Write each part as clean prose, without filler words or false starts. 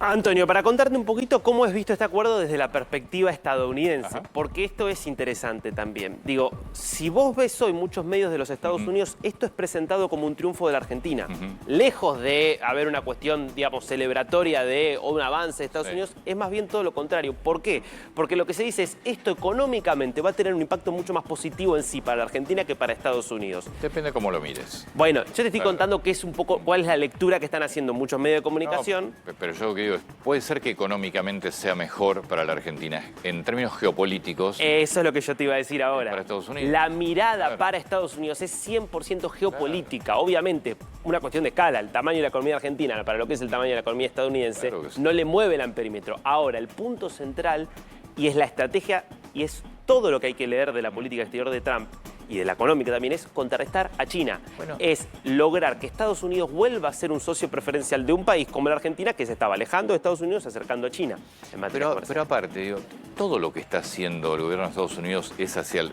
Antonio, para contarte un poquito cómo es visto este acuerdo desde la perspectiva estadounidense, porque esto es interesante también. Digo, si vos ves hoy muchos medios de los Estados Unidos, esto es presentado como un triunfo de la Argentina. Lejos de haber una cuestión, digamos, celebratoria o un avance de Estados Unidos, es más bien todo lo contrario. ¿Por qué? Porque lo que se dice es, esto económicamente va a tener un impacto mucho más positivo en sí para la Argentina que para Estados Unidos. Depende cómo lo mires. Bueno, yo te estoy contando qué es un poco, cuál es la lectura que están haciendo muchos medios de comunicación. No, pero yo lo que digo es, puede ser que económicamente sea mejor para la Argentina. En términos geopolíticos... Eso es lo que yo te iba a decir ahora. Para Estados Unidos. La mirada Claro. para Estados Unidos es 100% geopolítica. Obviamente, una cuestión de escala. El tamaño de la economía argentina para lo que es el tamaño de la economía estadounidense Claro que sí. no le mueve el amperímetro. Ahora, el punto central, y es la estrategia, y es todo lo que hay que leer de la política exterior de Trump, y de la económica también, es contrarrestar a China. Bueno. Es lograr que Estados Unidos vuelva a ser un socio preferencial de un país como la Argentina, que se estaba alejando de Estados Unidos, acercando a China en materia comercial. Pero aparte, digo, todo lo que está haciendo el gobierno de Estados Unidos es hacia el...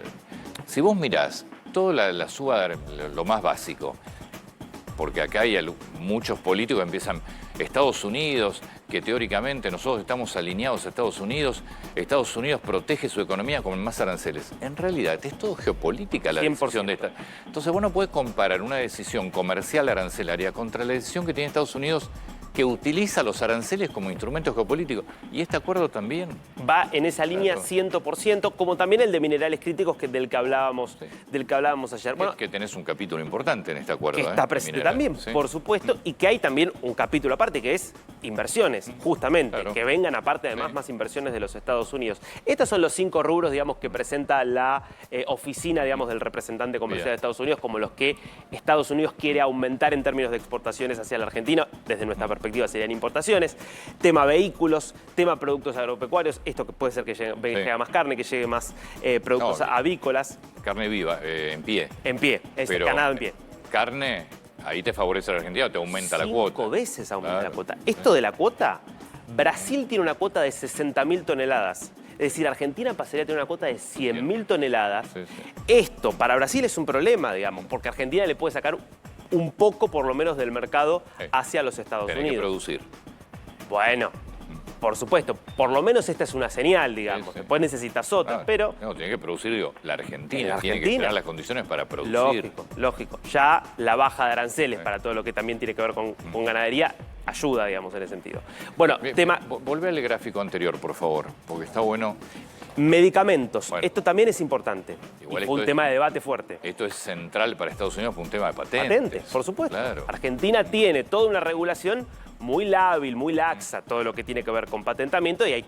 Si vos mirás toda la suba, lo más básico, porque acá hay muchos políticos que empiezan, Estados Unidos, que teóricamente nosotros estamos alineados a Estados Unidos protege su economía con más aranceles. En realidad es todo geopolítica la 100%. decisión de esta. Entonces vos no podés comparar una decisión comercial arancelaria contra la decisión que tiene Estados Unidos, que utiliza los aranceles como instrumentos geopolíticos. Y este acuerdo también. Va en esa línea Claro. 100%, como también el de minerales críticos del que hablábamos ayer. Bueno, Que tenés un capítulo importante en este acuerdo. que está presente mineral, también, ¿sí? por supuesto, y que hay también un capítulo aparte que es inversiones, justamente, Claro. que vengan aparte además Sí. más inversiones de los Estados Unidos. Estos son los 5 rubros, digamos, que presenta la oficina, digamos, del representante comercial Bien. de Estados Unidos, como los que Estados Unidos quiere aumentar en términos de exportaciones hacia la Argentina. Desde nuestra perspectiva serían importaciones. Tema vehículos, tema productos agropecuarios, esto que puede ser que llegue más carne, que llegue más productos avícolas. Carne viva, en pie. En pie, es Pero ganado en pie. Carne, ahí te favorece a la Argentina, te aumenta la cuota. 5 veces aumenta Claro. la cuota. Esto de la cuota, Brasil tiene una cuota de 60.000 toneladas. Es decir, Argentina pasaría a tener una cuota de 100.000 toneladas. Sí, sí. Esto para Brasil es un problema, digamos, porque Argentina le puede sacar un poco, por lo menos, del mercado hacia los Estados Tenés que Unidos. producir. Bueno, por supuesto, por lo menos esta es una señal, digamos. Sí, sí. Después necesitas otra, pero... No, tiene que producir, digo, la Argentina, La tiene que Argentina. tener las condiciones para producir. Lógico. Ya la baja de aranceles para todo lo que también tiene que ver con ganadería ayuda, digamos, en ese sentido. Bueno, Bien, tema volvé al gráfico anterior, por favor, porque está bueno. medicamentos. Bueno. Esto también es importante. Igual Y fue un esto tema de debate fuerte. Esto es central para Estados Unidos por un tema de patentes. Patentes, por supuesto. Claro. Argentina tiene toda una regulación muy lábil, muy laxa, todo lo que tiene que ver con patentamiento, y hay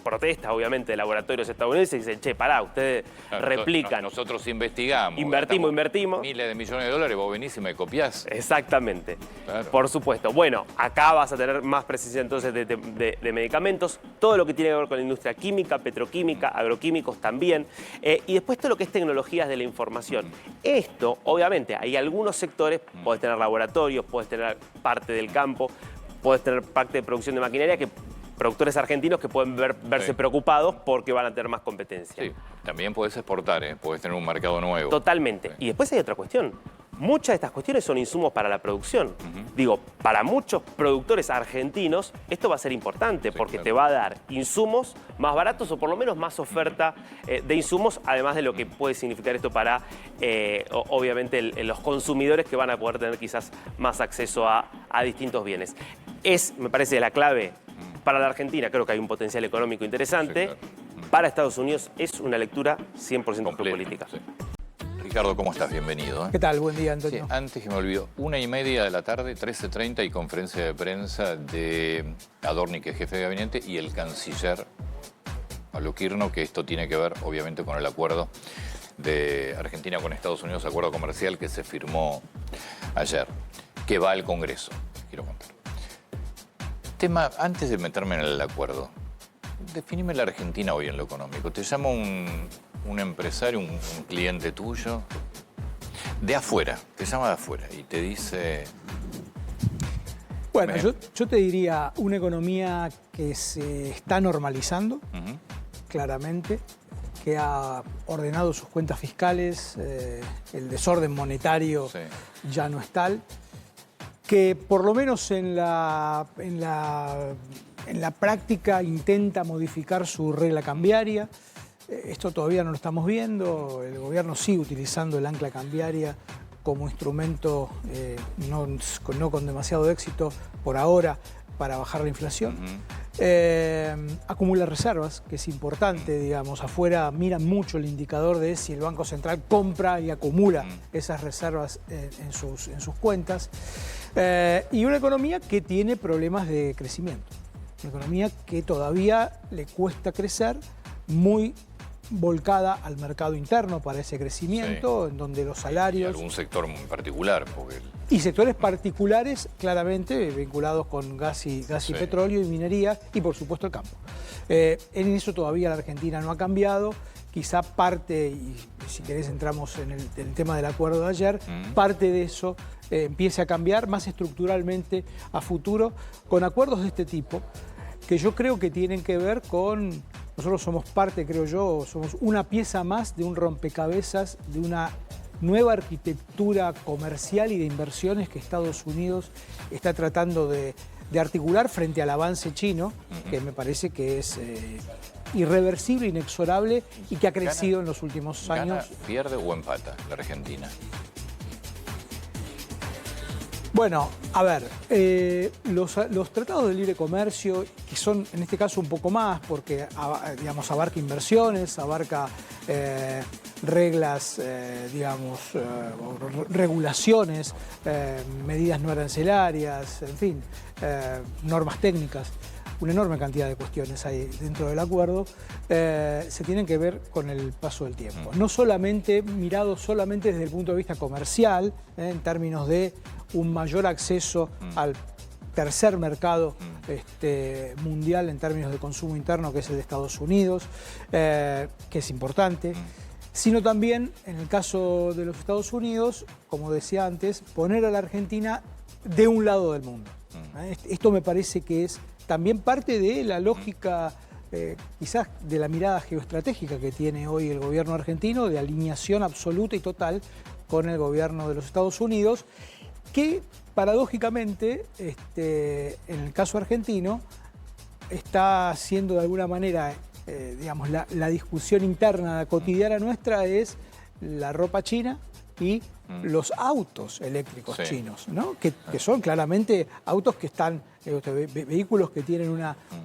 protestas, obviamente, de laboratorios estadounidenses y dicen, che, pará, ustedes Claro, replican. Nosotros investigamos. Invertimos. gastamos miles de millones de dólares, vos venís y me copiás. Exactamente, Claro. por supuesto. Bueno, acá vas a tener más precisión entonces de medicamentos, todo lo que tiene que ver con la industria química, petroquímica, agroquímicos también, y después todo lo que es tecnologías de la información. Esto, obviamente, hay algunos sectores, podés tener laboratorios, podés tener parte del campo, podés tener parte de producción de maquinaria que productores argentinos que pueden verse Sí. preocupados porque van a tener más competencia. Sí, también podés exportar, podés tener un mercado nuevo. Totalmente. Sí. Y después hay otra cuestión. Muchas de estas cuestiones son insumos para la producción. Digo, para muchos productores argentinos esto va a ser importante porque claro. te va a dar insumos más baratos o por lo menos más oferta de insumos, además de lo que puede significar esto para, obviamente, los consumidores que van a poder tener quizás más acceso a distintos bienes. Me parece, la clave para la Argentina. Creo que hay un potencial económico interesante. Sí, claro. Para Estados Unidos es una lectura 100% Completa, geopolítica. sí. Ricardo, ¿cómo estás? Bienvenido. ¿Qué tal? Buen día, Sí, Antonio. antes que me olvido, 1:30 de la tarde, 13:30, y conferencia de prensa de Adorni, que es jefe de gabinete, y el canciller Pablo Quirno, que esto tiene que ver, obviamente, con el acuerdo de Argentina con Estados Unidos, acuerdo comercial que se firmó ayer, que va al Congreso. Quiero contar. Tema, antes de meterme en el acuerdo, definime la Argentina hoy en lo económico. Te llama un empresario, un cliente tuyo, de afuera, te llama de afuera y te dice... Bueno, Bien. yo te diría una economía que se está normalizando, claramente, que ha ordenado sus cuentas fiscales, el desorden monetario Sí. ya no es tal, que por lo menos en en la práctica intenta modificar su regla cambiaria. Esto todavía no lo estamos viendo. El gobierno sigue utilizando el ancla cambiaria como instrumento, no con demasiado éxito por ahora, para bajar la inflación. Acumula reservas, que es importante, digamos. Afuera miran mucho el indicador de si el Banco Central compra y acumula esas reservas en sus cuentas. Y una economía que tiene problemas de crecimiento. Una economía que todavía le cuesta crecer, muy volcada al mercado interno para ese crecimiento, en donde los salarios... Y algún sector en particular. Y sectores particulares, claramente, vinculados con gas y petróleo y minería, y por supuesto el campo. En eso todavía la Argentina no ha cambiado. Quizá parte, y si querés entramos en el tema del acuerdo de ayer, parte de eso empiece a cambiar más estructuralmente a futuro, con acuerdos de este tipo, que yo creo que tienen que ver con... Nosotros somos parte, creo yo, somos una pieza más de un rompecabezas, de una nueva arquitectura comercial y de inversiones que Estados Unidos está tratando de articular frente al avance chino, que me parece que es irreversible, inexorable y que ha crecido en los últimos años. ¿Gana, pierde o empata la Argentina? Bueno, a ver, los tratados de libre comercio, que son en este caso un poco más, porque digamos, abarca inversiones, abarca reglas, digamos, regulaciones, medidas no arancelarias, en fin, normas técnicas. Una enorme cantidad de cuestiones hay dentro del acuerdo, se tienen que ver con el paso del tiempo. No solamente mirado solamente desde el punto de vista comercial, en términos de un mayor acceso al tercer mercado mundial en términos de consumo interno, que es el de Estados Unidos, que es importante, sino también, en el caso de los Estados Unidos, como decía antes, poner a la Argentina de un lado del mundo. Esto me parece que es también parte de la lógica, quizás de la mirada geoestratégica que tiene hoy el gobierno argentino, de alineación absoluta y total con el gobierno de los Estados Unidos, que paradójicamente, en el caso argentino, está siendo de alguna manera, digamos, la discusión interna cotidiana nuestra es la ropa china y los autos eléctricos chinos, ¿no? Que son claramente autos que están, vehículos que tienen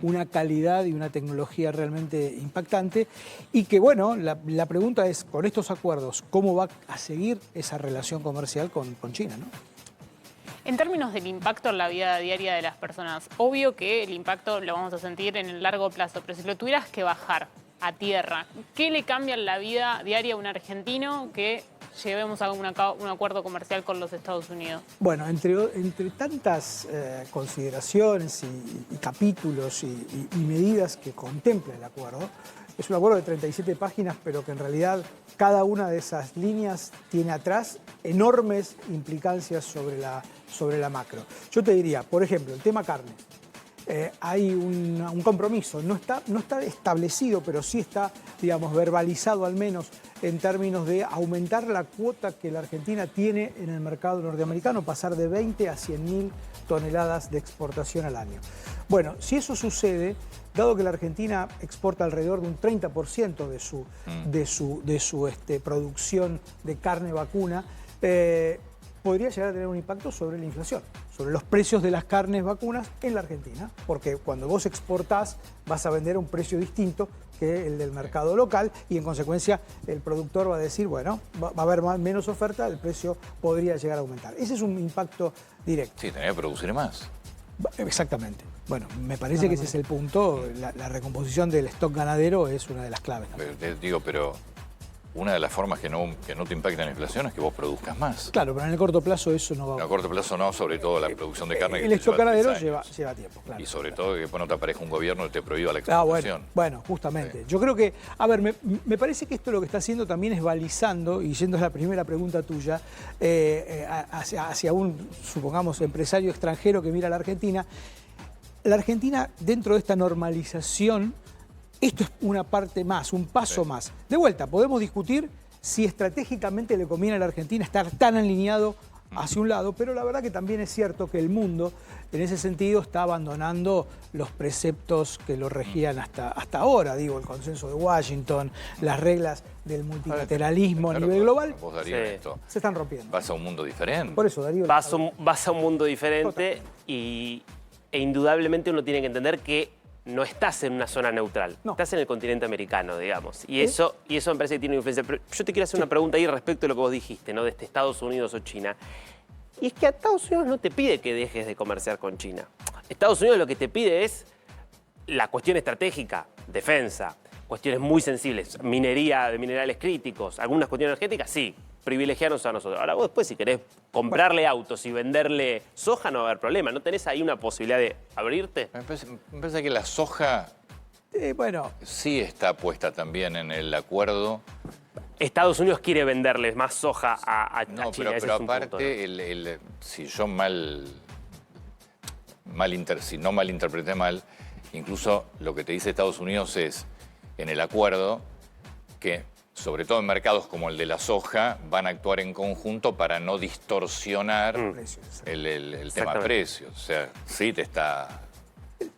una calidad y una tecnología realmente impactante, y que, bueno, la pregunta es, con estos acuerdos, ¿cómo va a seguir esa relación comercial con China, ¿no? En términos del impacto en la vida diaria de las personas, obvio que el impacto lo vamos a sentir en el largo plazo, pero si lo tuvieras que bajar a tierra, ¿qué le cambia en la vida diaria a un argentino que llevemos a un acuerdo comercial con los Estados Unidos? Bueno, entre tantas consideraciones y capítulos y medidas que contempla el acuerdo, es un acuerdo de 37 páginas, pero que en realidad cada una de esas líneas tiene atrás enormes implicancias sobre la macro. Yo te diría, por ejemplo, el tema carne. Hay un compromiso, no está establecido, pero sí está, digamos, verbalizado al menos en términos de aumentar la cuota que la Argentina tiene en el mercado norteamericano, pasar de 20 a 100.000 toneladas de exportación al año. Bueno, si eso sucede, dado que la Argentina exporta alrededor de un 30% de su producción de carne vacuna, podría llegar a tener un impacto sobre la inflación, sobre los precios de las carnes vacunas en la Argentina, porque cuando vos exportás vas a vender a un precio distinto que el del mercado local y en consecuencia el productor va a decir, bueno, va a haber menos oferta, el precio podría llegar a aumentar. Ese es un impacto directo. Sí, tenía que producir más. Exactamente. Bueno, me parece que ese es el punto. La recomposición del stock ganadero es una de las claves. Pero una de las formas que no te impacta en la inflación es que vos produzcas más. Claro, pero en el corto plazo eso no va a... A corto plazo no, sobre todo la producción de carne. El stock ganadero lleva tiempo, claro. Y sobre todo que después no te aparezca un gobierno que te prohíba la exportación. Bueno, justamente. Sí. Yo creo que, a ver, me parece que esto lo que está haciendo también es balizando, y yendo a la primera pregunta tuya, hacia un, supongamos, empresario extranjero que mira a la Argentina. La Argentina, dentro de esta normalización, esto es una parte más, un paso más. De vuelta, podemos discutir si estratégicamente le conviene a la Argentina estar tan alineado hacia un lado, pero la verdad que también es cierto que el mundo, en ese sentido, está abandonando los preceptos que lo regían hasta ahora, digo, el consenso de Washington, las reglas del multilateralismo a nivel global, Vos, Darío, en esto se están rompiendo. vas a un mundo diferente. Por eso, Darío... Vas a un mundo diferente e indudablemente uno tiene que entender que no estás en una zona neutral, No. estás en el continente americano, digamos. Y eso me parece que tiene influencia. Pero yo te quiero hacer una pregunta ahí respecto a lo que vos dijiste, ¿no? De Estados Unidos o China. Y es que a Estados Unidos no te pide que dejes de comerciar con China. Estados Unidos lo que te pide es la cuestión estratégica, defensa, cuestiones muy sensibles, minería de minerales críticos, algunas cuestiones energéticas, sí, privilegiarnos a nosotros. Ahora vos después si querés comprarle autos y venderle soja no va a haber problema. ¿No tenés ahí una posibilidad de abrirte? Me parece que la soja bueno, sí está puesta también en el acuerdo. Estados Unidos quiere venderles más soja a No, China. Ese pero es un punto, aparte, si yo si no malinterpreté mal, incluso lo que te dice Estados Unidos es, en el acuerdo, que sobre todo en mercados como el de la soja, van a actuar en conjunto para no distorsionar el tema precios. O sea, sí te está...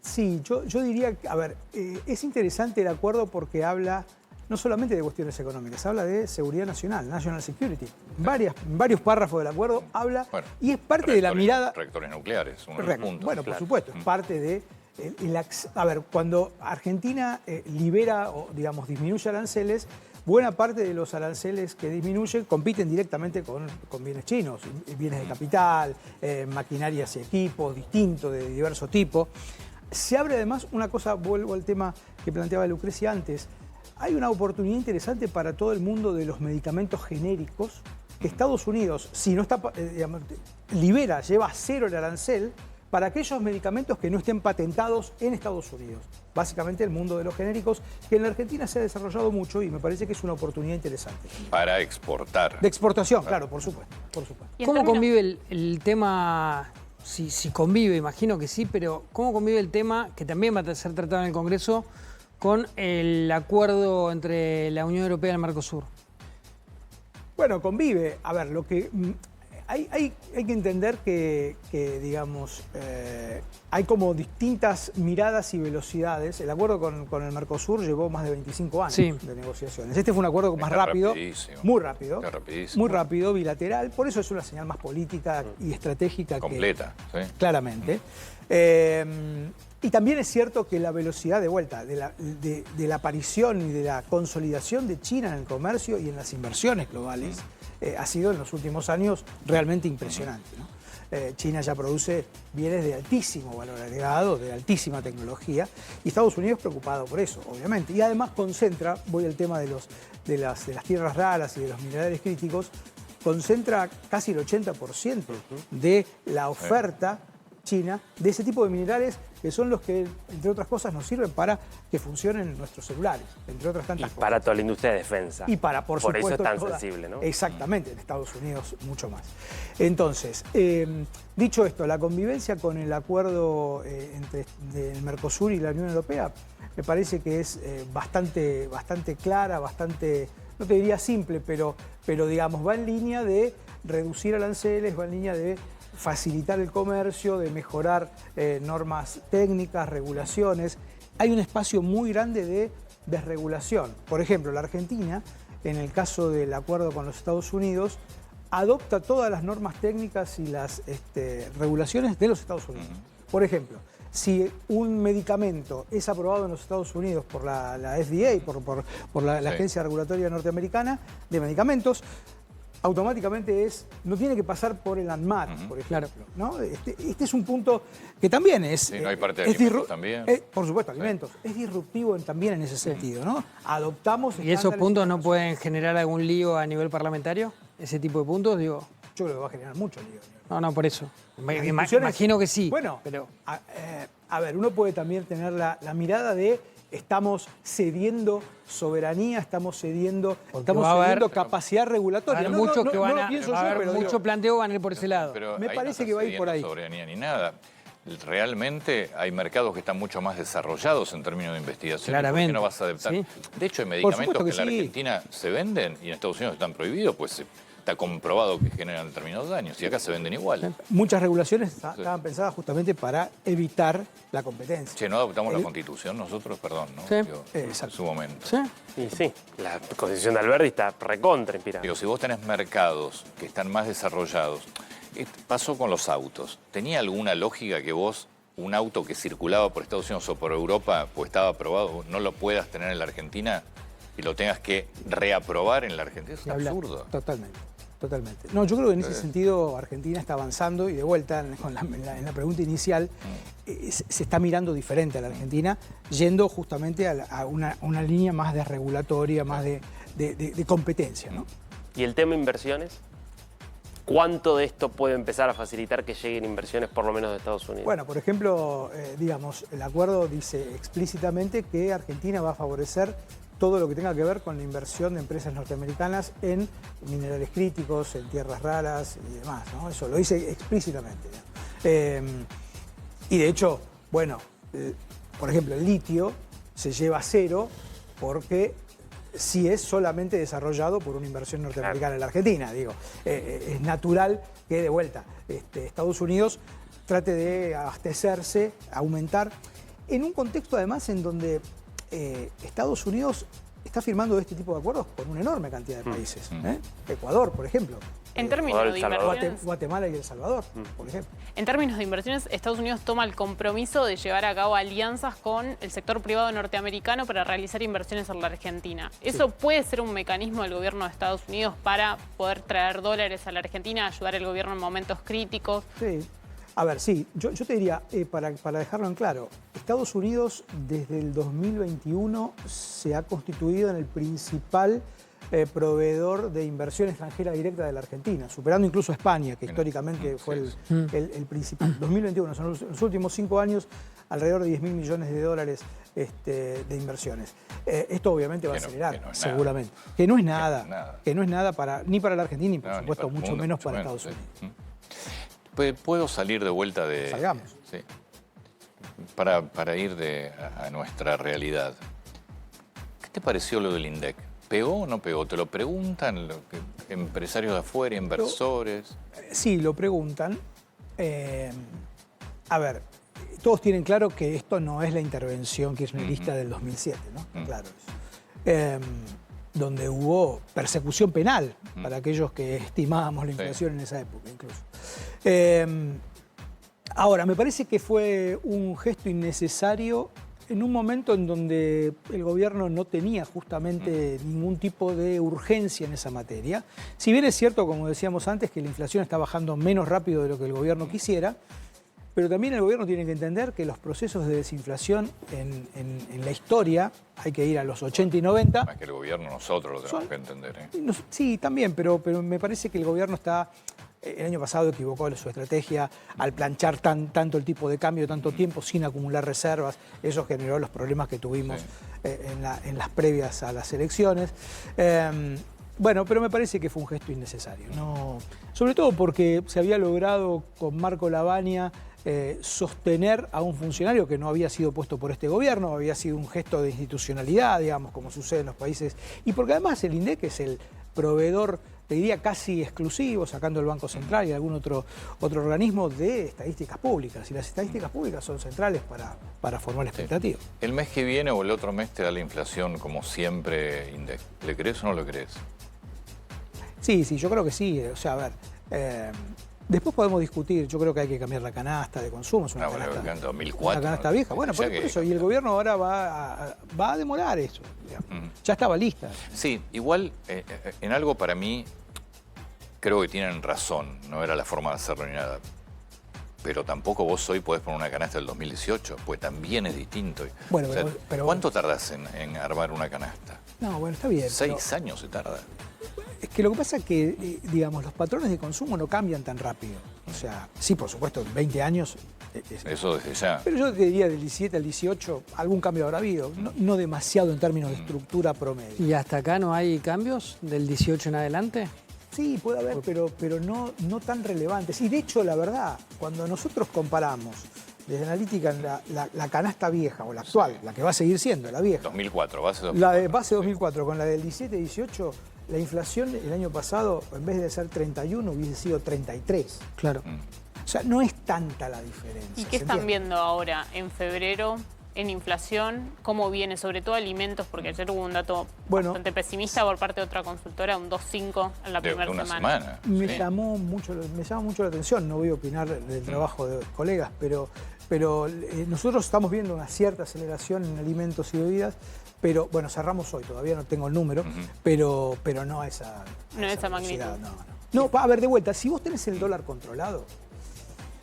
Sí, yo diría que, a ver, es interesante el acuerdo porque habla no solamente de cuestiones económicas, habla de seguridad nacional, national security. Varios párrafos del acuerdo habla y es parte de la mirada... Reactores nucleares, uno de los puntos. Bueno, por supuesto, es parte de... a ver, cuando Argentina libera o, digamos, disminuye aranceles, buena parte de los aranceles que disminuyen compiten directamente con bienes chinos, bienes de capital, maquinarias y equipos distintos, de diverso tipo. Se abre además una cosa, vuelvo al tema que planteaba Lucrecia antes, hay una oportunidad interesante para todo el mundo de los medicamentos genéricos, que Estados Unidos, si no está, digamos, lleva cero el arancel para aquellos medicamentos que no estén patentados en Estados Unidos. Básicamente el mundo de los genéricos, que en la Argentina se ha desarrollado mucho y me parece que es una oportunidad interesante. Para exportar. De exportación, claro, por supuesto. ¿Cómo convive el tema, si convive, imagino que sí, pero cómo convive el tema, que también va a ser tratado en el Congreso, con el acuerdo entre la Unión Europea y el Mercosur? Bueno, convive. A ver, lo que... Hay que entender que digamos, hay como distintas miradas y velocidades. El acuerdo con el Mercosur llevó más de 25 años de negociaciones. Este fue un acuerdo más rápido, muy rápido, bilateral. Por eso es una señal más política y estratégica. Completa, sí. Claramente. Y también es cierto que la velocidad de vuelta, de la aparición y de la consolidación de China en el comercio y en las inversiones globales, ha sido en los últimos años realmente impresionante, ¿no? China ya produce bienes de altísimo valor agregado, de altísima tecnología, y Estados Unidos preocupado por eso, obviamente. Y además concentra, voy al tema de las tierras raras y de los minerales críticos, concentra casi el 80% de la oferta China de ese tipo de minerales que son los que, entre otras cosas, nos sirven para que funcionen nuestros celulares, entre otras tantas cosas. Y para toda la industria de defensa. Y para, por supuesto, eso es tan sensible, ¿no? Exactamente, en Estados Unidos mucho más. Entonces, dicho esto, la convivencia con el acuerdo entre el Mercosur y la Unión Europea me parece que es bastante clara, bastante, no te diría simple, pero digamos, va en línea de reducir aranceles, va en línea de facilitar el comercio, de mejorar normas técnicas, regulaciones. Hay un espacio muy grande de desregulación. Por ejemplo, la Argentina, en el caso del acuerdo con los Estados Unidos, adopta todas las normas técnicas y las regulaciones de los Estados Unidos. Por ejemplo, si un medicamento es aprobado en los Estados Unidos por la FDA, por la Agencia Regulatoria Norteamericana de Medicamentos, automáticamente no tiene que pasar por el ANMAT, por ejemplo, ¿no? Este es un punto que también es... Sí, no hay parte de alimentos también. Por supuesto, alimentos. Es disruptivo también en ese sentido, ¿no? Adoptamos... ¿Y esos puntos no pueden generar algún lío a nivel parlamentario? ¿Ese tipo de puntos, digo? Yo creo que va a generar mucho lío. No, por eso. Imagino que sí. Bueno, pero... a ver, uno puede también tener la mirada de... Estamos cediendo soberanía, estamos cediendo capacidad regulatoria. Va a haber mucho planteo van a ir por ese lado. Pero me parece que va a ir por ahí. No soberanía ni nada. Realmente hay mercados que están mucho más desarrollados en términos de investigación. Claramente. ¿Por qué no vas a adaptar? Sí. De hecho, hay medicamentos que en la Argentina se venden y en Estados Unidos están prohibidos, pues está comprobado que generan determinados daños. Y acá se venden igual. Muchas regulaciones estaban pensadas justamente para evitar la competencia. Che, no adoptamos la Constitución nosotros, perdón, ¿no? Sí. Digo, en su momento. ¿Sí? Y sí, la Constitución de Alberti está recontra inspirada. Digo, si vos tenés mercados que están más desarrollados, pasó con los autos. ¿Tenía alguna lógica que vos, un auto que circulaba por Estados Unidos o por Europa, pues estaba aprobado, no lo puedas tener en la Argentina y lo tengas que reaprobar en la Argentina? Es Ni hablar. absurdo. Totalmente. Totalmente. No, yo creo que en ese sentido Argentina está avanzando y de vuelta en la pregunta inicial se está mirando diferente a la Argentina, yendo justamente a una línea más de regulatoria, más de competencia, ¿no? ¿Y el tema inversiones? ¿Cuánto de esto puede empezar a facilitar que lleguen inversiones por lo menos de Estados Unidos? Bueno, por ejemplo, digamos, el acuerdo dice explícitamente que Argentina va a favorecer todo lo que tenga que ver con la inversión de empresas norteamericanas en minerales críticos, en tierras raras y demás, ¿no? Eso lo dice explícitamente. Y de hecho, bueno, por ejemplo, el litio se lleva a cero porque si es solamente desarrollado por una inversión norteamericana en la Argentina, digo. Es natural que de vuelta Estados Unidos trate de abastecerse, aumentar, en un contexto además en donde Estados Unidos está firmando este tipo de acuerdos con una enorme cantidad de países. Ecuador, por ejemplo. En términos de inversiones, Guatemala y El Salvador, por ejemplo. en términos de inversiones, Estados Unidos toma el compromiso de llevar a cabo alianzas con el sector privado norteamericano para realizar inversiones en la Argentina. ¿Eso puede ser un mecanismo del gobierno de Estados Unidos para poder traer dólares a la Argentina, ayudar al gobierno en momentos críticos? Sí. A ver, sí, yo te diría, para dejarlo en claro, Estados Unidos desde el 2021 se ha constituido en el principal proveedor de inversión extranjera directa de la Argentina, superando incluso a España, que históricamente fue el principal. 2021, son los últimos 5 años, alrededor de 10.000 millones de dólares de inversiones. Esto obviamente va a acelerar, seguramente. Que no es nada, que no es nada ni para la Argentina, ni por supuesto mucho menos para Estados Unidos. ¿Puedo salir de vuelta de...? Salgamos. Sí. Para ir a nuestra realidad. ¿Qué te pareció lo del INDEC? ¿Pegó o no pegó? ¿Te lo preguntan empresarios de afuera, inversores? Sí, lo preguntan. A ver, todos tienen claro que esto no es la intervención kirchnerista del 2007, ¿no? Claro eso. Donde hubo persecución penal para aquellos que estimábamos la inflación en esa época incluso. Ahora, me parece que fue un gesto innecesario en un momento en donde el gobierno no tenía justamente ningún tipo de urgencia en esa materia. Si bien es cierto, como decíamos antes, que la inflación está bajando menos rápido de lo que el gobierno quisiera, pero también el gobierno tiene que entender que los procesos de desinflación en la historia, hay que ir a los 80 y 90... Más que el gobierno, nosotros lo tenemos que entender. Sí, también, pero me parece que el gobierno está... El año pasado equivocó su estrategia al planchar tanto el tipo de cambio, tanto tiempo sin acumular reservas. Eso generó los problemas que tuvimos en las previas a las elecciones. Bueno, pero me parece que fue un gesto innecesario. No, sobre todo porque se había logrado con Marco Lavagna sostener a un funcionario que no había sido puesto por este gobierno, había sido un gesto de institucionalidad, digamos, como sucede en los países. Y porque además el INDEC es el proveedor, te diría casi exclusivo, sacando el Banco Central y algún otro organismo, de estadísticas públicas. Y las estadísticas públicas son centrales para formar expectativas. ¿El mes que viene o el otro mes te da la inflación como siempre, INDEC? ¿Le crees o no lo crees? Sí, yo creo que sí. O sea, a ver, después podemos discutir. Yo creo que hay que cambiar la canasta de consumo. Es una canasta, 2004, una canasta vieja. Bueno, por eso. Y el gobierno ahora va a demorar eso. Ya estaba lista. Sí, igual en algo para mí creo que tienen razón. No era la forma de hacerlo ni nada. Pero tampoco vos hoy podés poner una canasta del 2018, pues también es distinto. Bueno, o sea, pero ¿cuánto tardás en armar una canasta? No, bueno, está bien. 6 años se tarda. Es que lo que pasa es que, digamos, los patrones de consumo no cambian tan rápido. O sea, sí, por supuesto, en 20 años... Eso desde ya. Pero yo te diría del 17 al 18 algún cambio habrá habido. No demasiado en términos de estructura promedio. ¿Y hasta acá no hay cambios del 18 en adelante? Sí, puede haber, pero no tan relevantes. Y de hecho, la verdad, cuando nosotros comparamos desde Analítica la canasta vieja o la actual, la que va a seguir siendo, la vieja. 2004, base 2004. La de base 2004 con la del 17-18, la inflación el año pasado, en vez de ser 31, hubiese sido 33. Claro. O sea, no es tanta la diferencia. ¿Y qué ¿se están entiende? viendo ahora en febrero en inflación? ¿Cómo viene? Sobre todo alimentos, porque ayer hubo un dato bastante pesimista por parte de otra consultora, un 2.5 en la primera una semana. Me sí. llama mucho la atención, no voy a opinar del trabajo de colegas, pero nosotros estamos viendo una cierta aceleración en alimentos y bebidas, pero bueno, cerramos hoy, todavía no tengo el número, pero no a esa magnitud. No, a ver, de vuelta, si vos tenés el dólar controlado,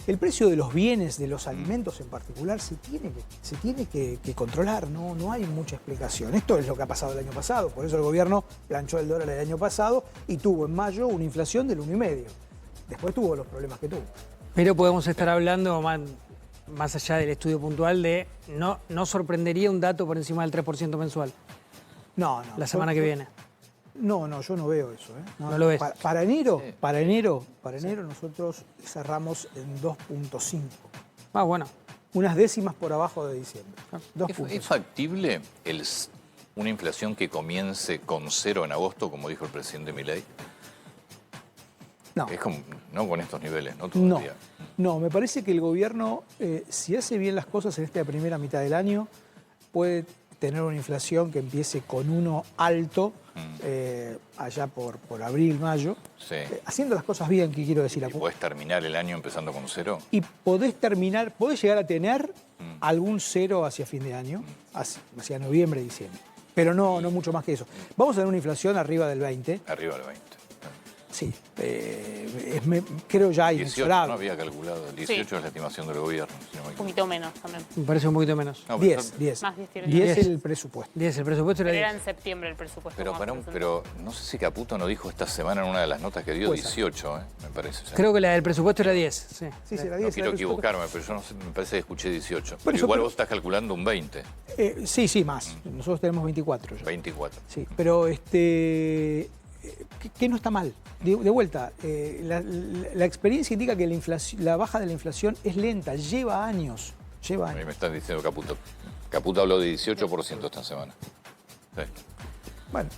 el precio de los bienes, de los alimentos en particular, se tiene que controlar, no hay mucha explicación. Esto es lo que ha pasado el año pasado, por eso el gobierno planchó el dólar el año pasado y tuvo en mayo una inflación del 1,5. Después tuvo los problemas que tuvo. Pero podemos estar hablando, más allá del estudio puntual, de no sorprendería un dato por encima del 3% mensual No. la semana que viene. No, yo no veo eso. ¿No lo ves? Para enero nosotros cerramos en 2.5. Ah, bueno. Unas décimas por abajo de diciembre. ¿Es factible una inflación que comience con 0 en agosto, como dijo el presidente Milei? No. Es como, no con estos niveles, no todo el día. No, me parece que el gobierno, si hace bien las cosas en esta primera mitad del año, puede tener una inflación que empiece con 1 alto, allá por abril, mayo. Sí. Haciendo las cosas bien, ¿qué quiero decir? ¿Y podés terminar el año empezando con 0? Y podés llegar a tener algún 0 hacia fin de año, hacia noviembre, diciembre. Pero no mucho más que eso. Vamos a tener una inflación arriba del 20. Arriba del 20. Sí, creo ya 18 inexorable. no había calculado, 18 es la estimación del gobierno. Si no me Un equivoco. poquito menos también. Me parece un poquito menos. No, 10. Más 10 tiene. 10 el presupuesto. 10, el presupuesto era Pero era 10. en septiembre el presupuesto. Pero no sé si Caputo no dijo esta semana en una de las notas que dio Puede ser. 18, me parece. Creo que la del presupuesto era 10, sí. Sí, será No 10. quiero el presupuesto. equivocarme, pero yo no sé, me parece que escuché 18. Pero eso, igual pero- vos estás calculando un 20, Sí, más. Nosotros tenemos 24 ya. 24. Sí, pero que no está mal. De vuelta, la experiencia indica que la baja de la inflación es lenta, lleva años. A mí me están diciendo Caputo. Caputo habló de 18% esta semana. Sí, Bueno,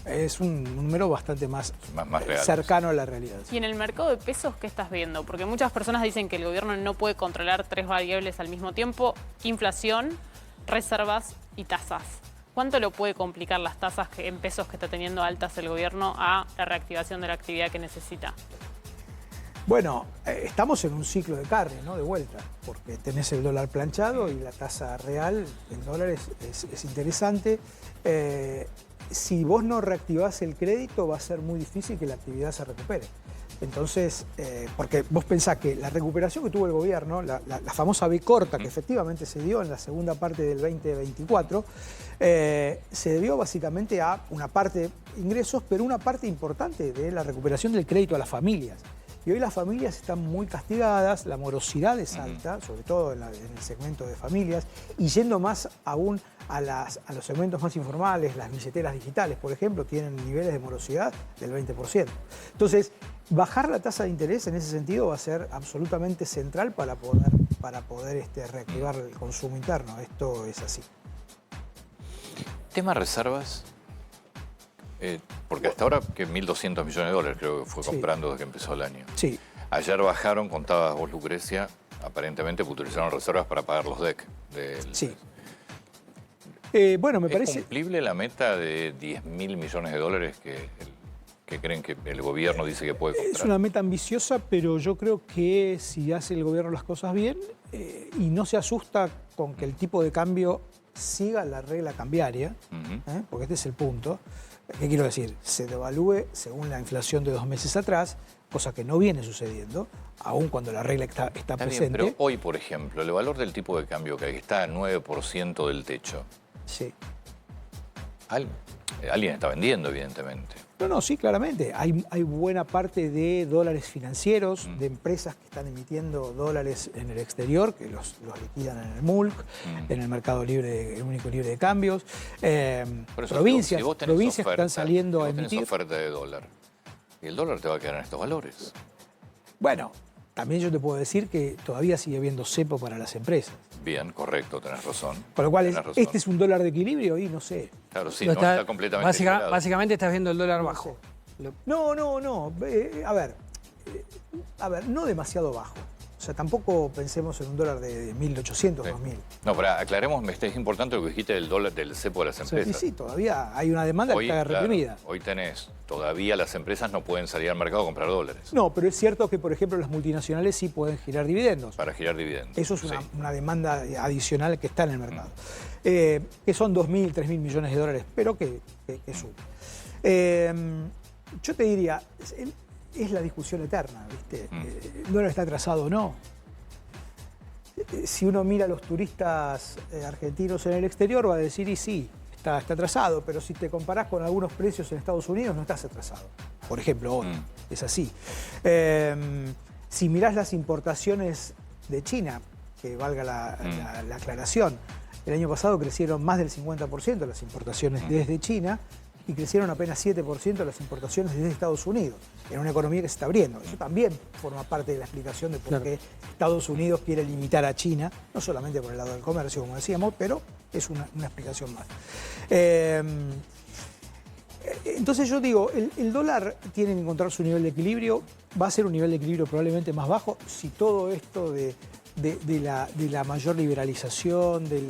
es un número bastante más más real. cercano a la realidad. Y en el mercado de pesos, ¿qué estás viendo? Porque muchas personas dicen que el gobierno no puede controlar 3 variables al mismo tiempo: inflación, reservas y tasas. ¿Cuánto lo puede complicar las tasas en pesos que está teniendo altas el gobierno a la reactivación de la actividad que necesita? Bueno, estamos en un ciclo de carne, ¿no? De vuelta, porque tenés el dólar planchado y la tasa real del dólar es interesante. Si vos no reactivás el crédito, va a ser muy difícil que la actividad se recupere. Entonces, porque vos pensás que la recuperación que tuvo el gobierno, la famosa B corta, que efectivamente se dio en la segunda parte del 2024, se debió básicamente a una parte de ingresos, pero una parte importante de la recuperación del crédito a las familias. Y hoy las familias están muy castigadas, la morosidad es alta, sobre todo en el segmento de familias, y yendo más aún a los segmentos más informales, las billeteras digitales, por ejemplo, tienen niveles de morosidad del 20%. Entonces, bajar la tasa de interés en ese sentido va a ser absolutamente central para poder reactivar el consumo interno. Esto es así. Tema reservas, porque hasta ahora que 1.200 millones de dólares creo que fue Sí. comprando desde que empezó el año. Sí. Ayer bajaron, contabas vos, Lucrecia, aparentemente utilizaron reservas para pagar los DEC. Sí. Bueno, me ¿Es parece... cumplible la meta de 10.000 millones de dólares que creen que el gobierno dice que puede comprar? Es una meta ambiciosa, pero yo creo que si hace el gobierno las cosas bien y no se asusta con que el tipo de cambio siga la regla cambiaria, porque este es el punto. ¿Qué quiero decir? Se devalúe según la inflación de 2 meses atrás, cosa que no viene sucediendo, aun cuando la regla está Está presente. bien, pero hoy, por ejemplo, el valor del tipo de cambio que está a 9% del techo, Sí. alguien está vendiendo, evidentemente. No, sí, claramente. Hay buena parte de dólares financieros, de empresas que están emitiendo dólares en el exterior, que los liquidan en el MULC, en el mercado libre, el único libre de cambios. Por eso, Provincias, si vos tenés provincias que oferta, están saliendo si a vos tenés emitir. oferta de dólar, y el dólar te va a quedar en estos valores. Bueno, también yo te puedo decir que todavía sigue habiendo cepo para las empresas. Bien, correcto, tenés razón. Con lo cual, Tenés razón. ¿este es un dólar de equilibrio? Y no sé. Claro, sí, Lo no está completamente equilibrado. Básicamente estás viendo el dólar bajo. No. A ver, no demasiado bajo. O sea, tampoco pensemos en un dólar de 1.800, 2.000. No, pero aclaremos, es importante lo que dijiste del dólar, del cepo de las empresas. Sí, todavía hay una demanda que está reprimida. Hoy todavía las empresas no pueden salir al mercado a comprar dólares. No, pero es cierto que, por ejemplo, las multinacionales sí pueden girar dividendos. Para girar dividendos. Eso es una demanda adicional que está en el mercado. Que son 2.000, 3.000 millones de dólares, pero que sube. Yo te diría, es la discusión eterna, ¿viste? ¿El dólar está atrasado o no? Si uno mira a los turistas argentinos en el exterior, va a decir, y sí, está atrasado, pero si te comparás con algunos precios en Estados Unidos, no estás atrasado. Por ejemplo, hoy, es así. Si mirás las importaciones de China, que valga la aclaración, el año pasado crecieron más del 50% las importaciones desde China, y crecieron apenas 7% las importaciones desde Estados Unidos, en una economía que se está abriendo. Eso también forma parte de la explicación de por qué Estados Unidos quiere limitar a China, no solamente por el lado del comercio, como decíamos, pero es una explicación más. Entonces yo digo, el dólar tiene que encontrar su nivel de equilibrio, va a ser un nivel de equilibrio probablemente más bajo si todo esto de la mayor liberalización, del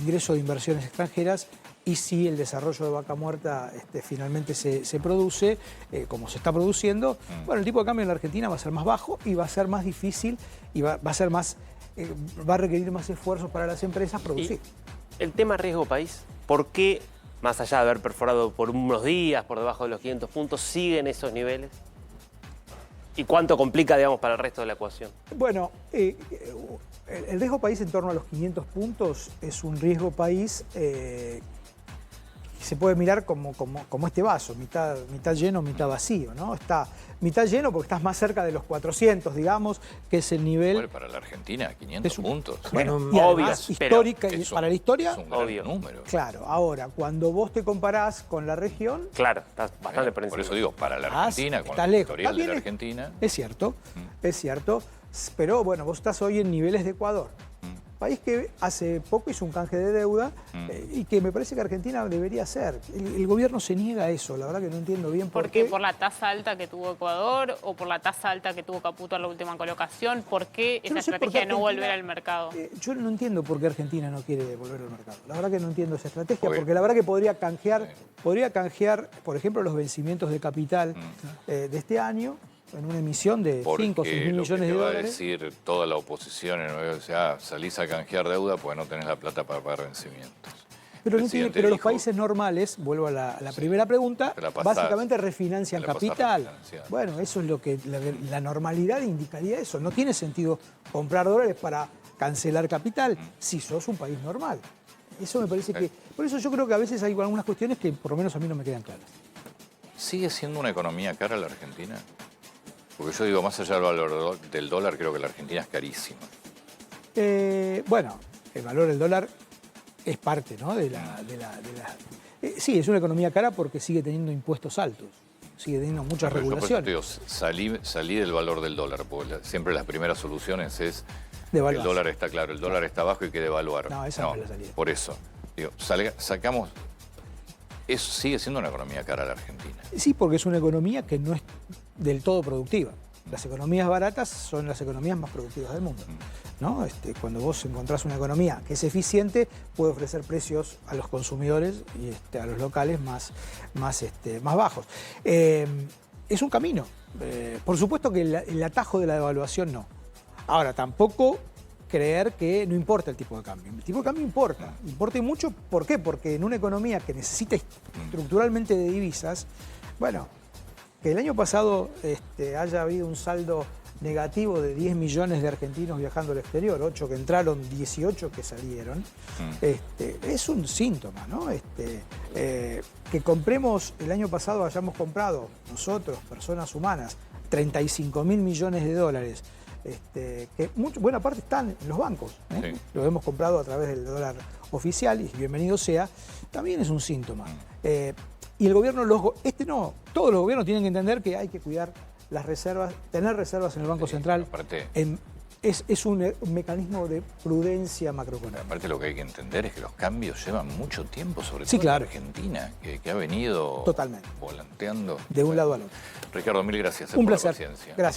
ingreso de inversiones extranjeras, y si el desarrollo de Vaca Muerta finalmente se produce, como se está produciendo, bueno, el tipo de cambio en la Argentina va a ser más bajo y va a ser más difícil y va a requerir más esfuerzos para las empresas producir. Y el tema riesgo país, ¿por qué, más allá de haber perforado por unos días por debajo de los 500 puntos, siguen esos niveles? ¿Y cuánto complica, digamos, para el resto de la ecuación? Bueno, el riesgo país en torno a los 500 puntos es un riesgo país se puede mirar como este vaso, mitad lleno, mitad vacío, ¿no? Está mitad lleno porque estás más cerca de los 400, digamos, que es el nivel... Bueno, para la Argentina, 500 puntos. Bueno, y además, histórica, para la historia... Es un gran número. Claro, ahora, cuando vos te comparás con la región... Claro, estás bastante por encima. Por eso digo, para la Argentina, con el historial de la Argentina... Es cierto, pero bueno, vos estás hoy en niveles de Ecuador. País que hace poco hizo un canje de deuda y que me parece que Argentina debería hacer. El gobierno se niega a eso, la verdad que no entiendo bien por qué. ¿Por la tasa alta que tuvo Ecuador o por la tasa alta que tuvo Caputo en la última colocación? ¿Por qué esa estrategia de no volver al mercado? Yo no entiendo por qué Argentina no quiere volver al mercado. La verdad que no entiendo esa estrategia, porque la verdad que podría canjear, por ejemplo, los vencimientos de capital de este año, en una emisión de 5 o 6 mil millones de dólares. Va a decir toda la oposición en el salís a canjear deuda porque no tenés la plata para pagar vencimientos. Pero los países normales, vuelvo a la primera pregunta, básicamente refinancian capital. Bueno, eso es lo que la normalidad indicaría eso. No tiene sentido comprar dólares para cancelar capital si sos un país normal. Eso me parece que... Por eso yo creo que a veces hay algunas cuestiones que por lo menos a mí no me quedan claras. ¿Sigue siendo una economía cara la Argentina? Porque yo digo, más allá del valor del dólar, creo que la Argentina es carísima. Bueno, el valor del dólar es parte, ¿no? Sí, es una economía cara porque sigue teniendo impuestos altos, sigue teniendo muchas regulaciones. Digo, salí del valor del dólar, porque siempre las primeras soluciones es que el dólar está claro, el dólar está bajo y hay que devaluar. No, esa no es la salida. Por eso, digo, sacamos... Eso sigue siendo una economía cara la Argentina. Sí, porque es una economía que no es del todo productiva. Las economías baratas son las economías más productivas del mundo, ¿no? Cuando vos encontrás una economía que es eficiente, puede ofrecer precios a los consumidores y a los locales más bajos. Es un camino. Por supuesto que el atajo de la devaluación no. Ahora, tampoco creer que no importa el tipo de cambio. El tipo de cambio importa y mucho. ¿Por qué? Porque en una economía que necesita estructuralmente de divisas, bueno, que el año pasado haya habido un saldo negativo de 10 millones de argentinos viajando al exterior, 8 que entraron, 18 que salieron, es un síntoma, ¿no? Que compremos, el año pasado hayamos comprado nosotros, personas humanas, 35.000 millones de dólares, que buena parte están en los bancos, ¿eh? Lo hemos comprado a través del dólar oficial y bienvenido sea, también es un síntoma. Y el gobierno, todos los gobiernos tienen que entender que hay que cuidar las reservas, tener reservas en el Banco Central aparte, es un mecanismo de prudencia macroeconómica. aparte lo que hay que entender es que los cambios llevan mucho tiempo, sobre todo Sí, claro. en Argentina, que ha venido Totalmente. volanteando. De un lado al otro. Ricardo, mil gracias Un por la placer. paciencia. Gracias.